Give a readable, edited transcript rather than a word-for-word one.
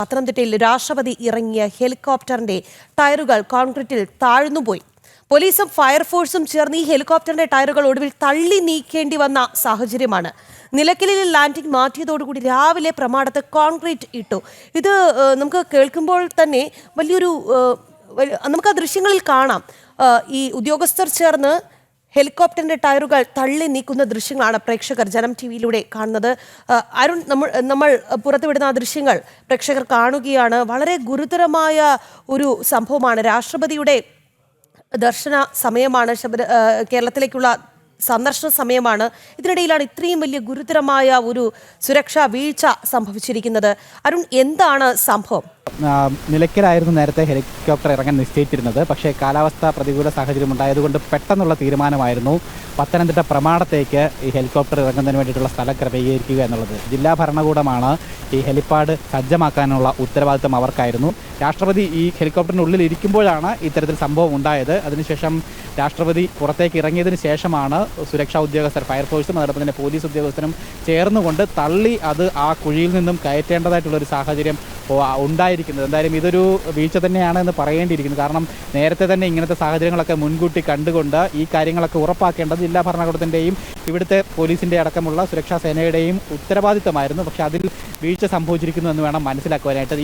പത്തനംതിട്ടയിൽ രാഷ്ട്രപതി ഇറങ്ങിയ ഹെലികോപ്റ്ററിന്റെ ടയറുകൾ കോൺക്രീറ്റിൽ താഴ്ന്നുപോയി. പോലീസും ഫയർഫോഴ്സും ചേർന്ന് ഈ ഹെലികോപ്റ്ററിന്റെ ടയറുകൾ ഒടുവിൽ തള്ളി നീക്കേണ്ടി വന്ന സാഹചര്യമാണ്. നിലയ്ക്കലിൽ ലാൻഡിംഗ് മാറ്റിയതോടുകൂടി രാവിലെ പ്രമാടത്ത് കോൺക്രീറ്റ് ഇട്ടു. ഇത് നമുക്ക് കേൾക്കുമ്പോൾ തന്നെ വലിയൊരു നമുക്ക് ആ ദൃശ്യങ്ങളിൽ കാണാം. ഈ ഉദ്യോഗസ്ഥർ ചേർന്ന് ഹെലികോപ്റ്ററിന്റെ ടയറുകൾ തള്ളി നീക്കുന്ന ദൃശ്യങ്ങളാണ് പ്രേക്ഷകർ ജനം ടിവിയിലൂടെ കാണുന്നത്. അരുൺ, നമ്മൾ പുറത്തുവിടുന്ന ആ ദൃശ്യങ്ങൾ പ്രേക്ഷകർ കാണുകയാണ്. വളരെ ഗുരുതരമായ ഒരു സംഭവമാണ്. രാഷ്ട്രപതിയുടെ ദർശന സമയമാണ്, കേരളത്തിലേക്കുള്ള സന്ദർശന സമയമാണ്. ഇതിനിടയിലാണ് ഇത്രയും വലിയ ഗുരുതരമായ ഒരു സുരക്ഷാ വീഴ്ച സംഭവിച്ചിരിക്കുന്നത്. അരുൺ, എന്താണ് സംഭവം? നിലയ്ക്കലായിരുന്നു നേരത്തെ ഹെലികോപ്റ്റർ ഇറങ്ങാൻ നിശ്ചയിച്ചിരുന്നത്. പക്ഷേ കാലാവസ്ഥ പ്രതികൂല സാഹചര്യം ഉണ്ടായതുകൊണ്ട് പെട്ടെന്നുള്ള തീരുമാനമായിരുന്നു പത്തനംതിട്ട പ്രമാടത്തേക്ക് ഈ ഹെലികോപ്റ്റർ ഇറങ്ങുന്നതിന് വേണ്ടിയിട്ടുള്ള സ്ഥലം ക്രമീകരിക്കുക എന്നുള്ളത്. ജില്ലാ ഭരണകൂടമാണ് ഈ ഹെലിപ്പാഡ് സജ്ജമാക്കാനുള്ള ഉത്തരവാദിത്തം അവർക്കായിരുന്നു. രാഷ്ട്രപതി ഈ ഹെലികോപ്റ്ററിനുള്ളിൽ ഇരിക്കുമ്പോഴാണ് ഇത്തരത്തിൽ സംഭവം ഉണ്ടായത്. അതിനുശേഷം രാഷ്ട്രപതി പുറത്തേക്ക് ഇറങ്ങിയതിന് ശേഷമാണ് സുരക്ഷാ ഉദ്യോഗസ്ഥർ, ഫയർഫോഴ്സും അതോടൊപ്പം തന്നെ പോലീസ് ഉദ്യോഗസ്ഥരും ചേർന്നുകൊണ്ട് തള്ളി അത് ആ കുഴിയിൽ നിന്നും കയറ്റേണ്ടതായിട്ടുള്ളൊരു സാഹചര്യം ഉണ്ടായിരിക്കുന്നത്. എന്തായാലും ഇതൊരു വീഴ്ച തന്നെയാണ് എന്ന് പറയേണ്ടിയിരിക്കുന്നത്. കാരണം നേരത്തെ തന്നെ ഇങ്ങനത്തെ സാഹചര്യങ്ങളൊക്കെ മുൻകൂട്ടി കണ്ടുകൊണ്ട് ഈ കാര്യങ്ങളൊക്കെ ഉറപ്പാക്കേണ്ടത് ജില്ലാ ഭരണകൂടത്തിൻ്റെയും ഇവിടുത്തെ പോലീസിൻ്റെ അടക്കമുള്ള സുരക്ഷാ സേനയുടെയും ഉത്തരവാദിത്തമായിരുന്നു. പക്ഷേ അതിൽ വീഴ്ച സംഭവിച്ചിരിക്കുന്നു എന്ന് വേണം മനസ്സിലാക്കുവാനായിട്ട്.